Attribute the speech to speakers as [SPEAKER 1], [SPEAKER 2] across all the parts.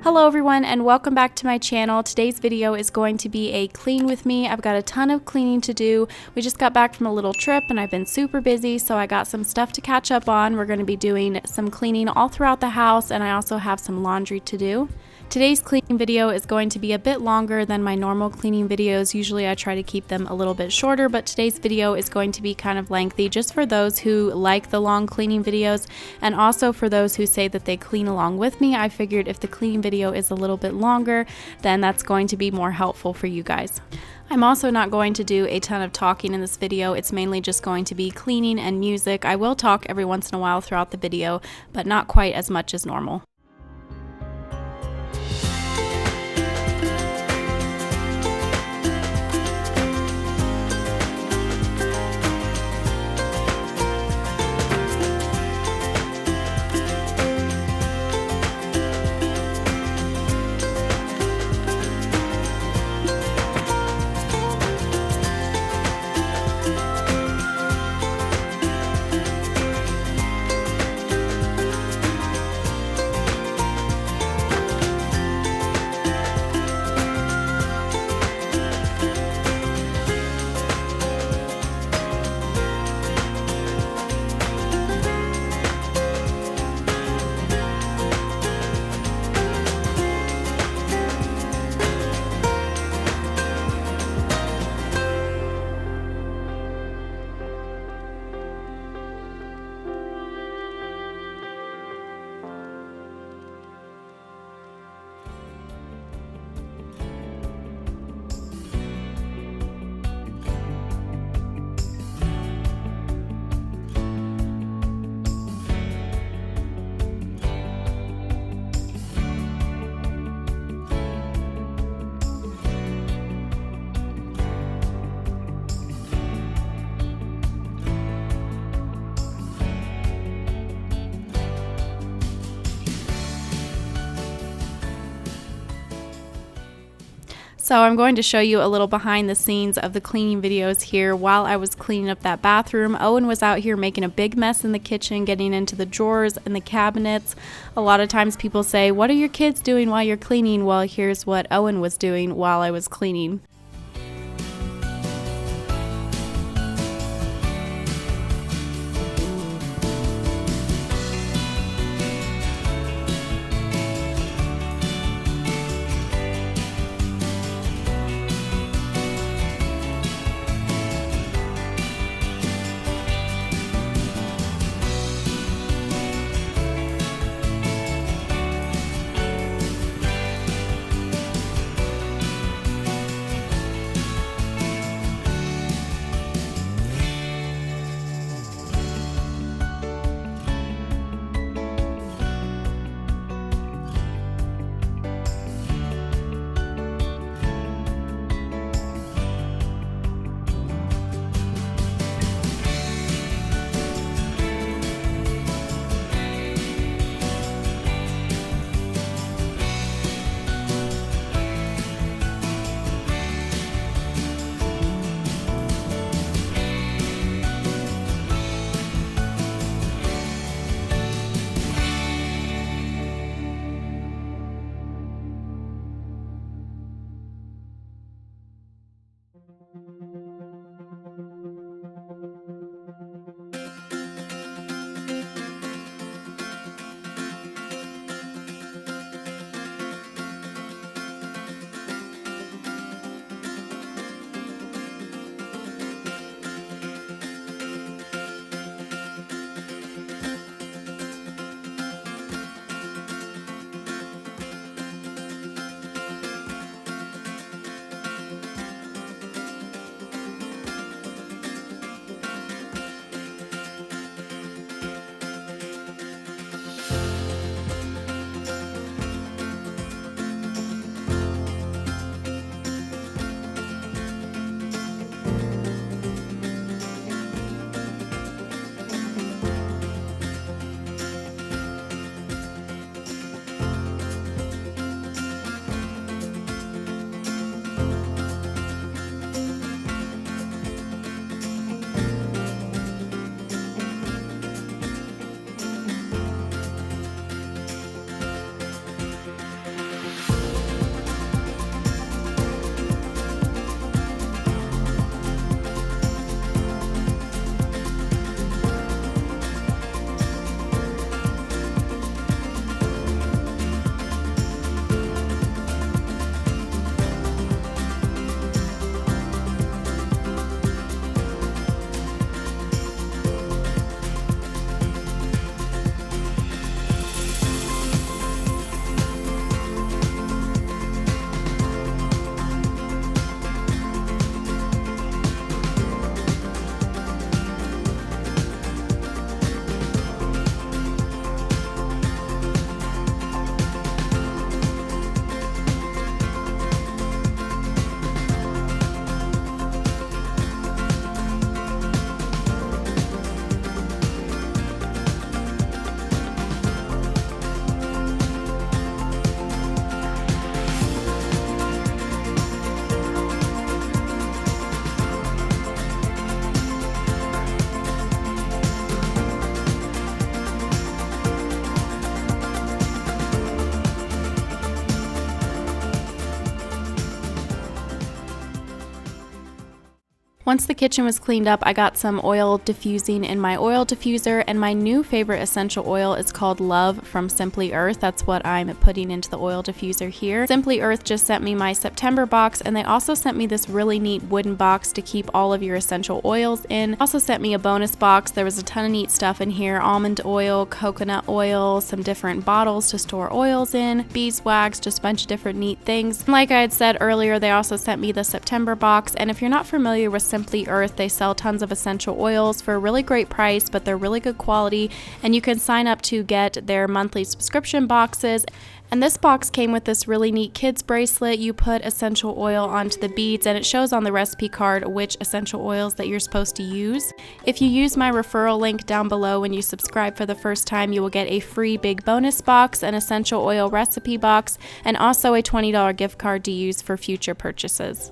[SPEAKER 1] Hello everyone and welcome back to my channel. Today's video is going to be a clean with me. I've got a ton of cleaning to do. We just got back from a little trip and I've been super busy, so I got some stuff to catch up on. We're going to be doing some cleaning all throughout the house, and I also have some laundry to do. Today's cleaning video is going to be a bit longer than my normal cleaning videos. Usually I try to keep them a little bit shorter, but today's video is going to be kind of lengthy just for those who like the long cleaning videos, and also for those who say that they clean along with me. I figured if the cleaning video is a little bit longer, then that's going to be more helpful for you guys. I'm also not going to do a ton of talking in this video. It's mainly just going to be cleaning and music. I will talk every once in a while throughout the video, but not quite as much as normal. So I'm going to show you a little behind the scenes of the cleaning videos here. While I was cleaning up that bathroom, Owen was out here making a big mess in the kitchen, getting into the drawers and the cabinets. A lot of times people say, "What are your kids doing while you're cleaning?" Well, here's what Owen was doing while I was cleaning. Once the kitchen was cleaned up, I got some oil diffusing in my oil diffuser, and my new favorite essential oil is called Love from Simply Earth. That's what I'm putting into the oil diffuser here. Simply Earth just sent me my September box, and they also sent me this really neat wooden box to keep all of your essential oils in. Also sent me a bonus box. There was a ton of neat stuff in here: almond oil, coconut oil, some different bottles to store oils in, beeswax, just a bunch of different neat things. Like I had said earlier, they also sent me the September box, and if you're not familiar with Simply Earth, they sell tons of essential oils for a really great price, but they're really good quality, and you can sign up to get their monthly subscription boxes. And this box came with this really neat kids bracelet. You put essential oil onto the beads, and it shows on the recipe card which essential oils that you're supposed to use. If you use my referral link down below when you subscribe for the first time, you will get a free big bonus box, an essential oil recipe box, and also a $20 gift card to use for future purchases.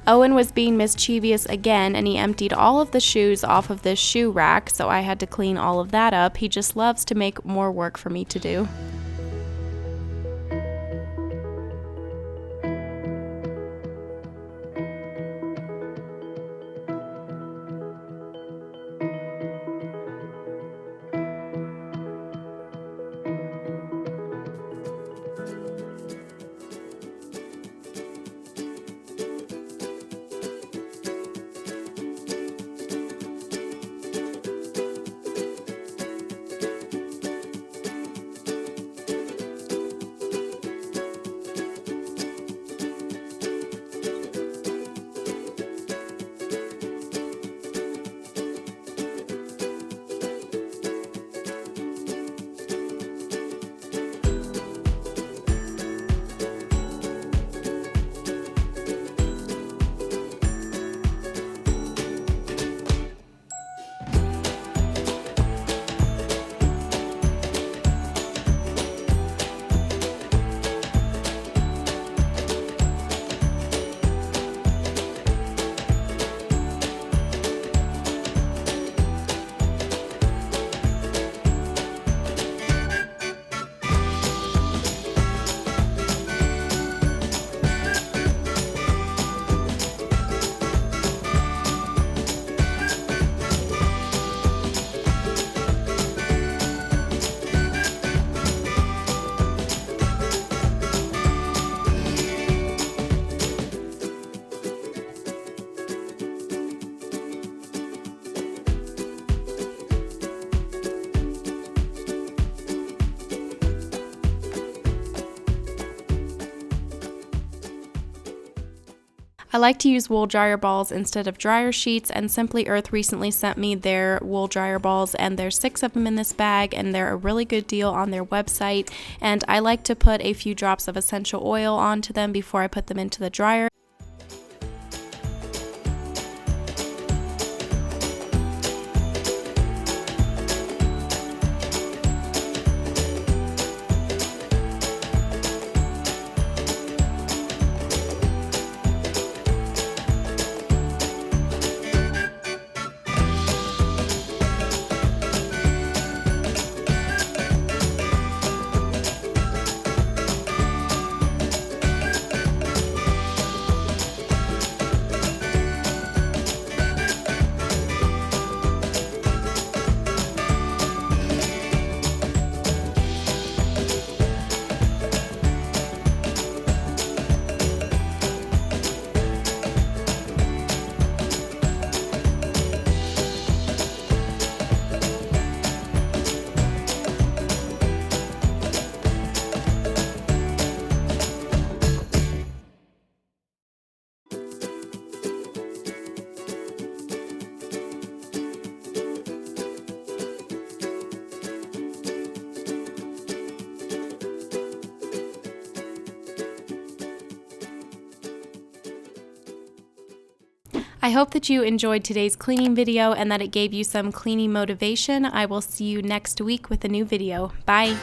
[SPEAKER 1] Owen was being mischievous again, and he emptied all of the shoes off of this shoe rack, so I had to clean all of that up. He just loves to make more work for me to do. I like to use wool dryer balls instead of dryer sheets, and Simply Earth recently sent me their wool dryer balls, and there's 6 of them in this bag, and they're a really good deal on their website. And I like to put a few drops of essential oil onto them before I put them into the dryer. I hope that you enjoyed today's cleaning video and that it gave you some cleaning motivation. I will see you next week with a new video. Bye!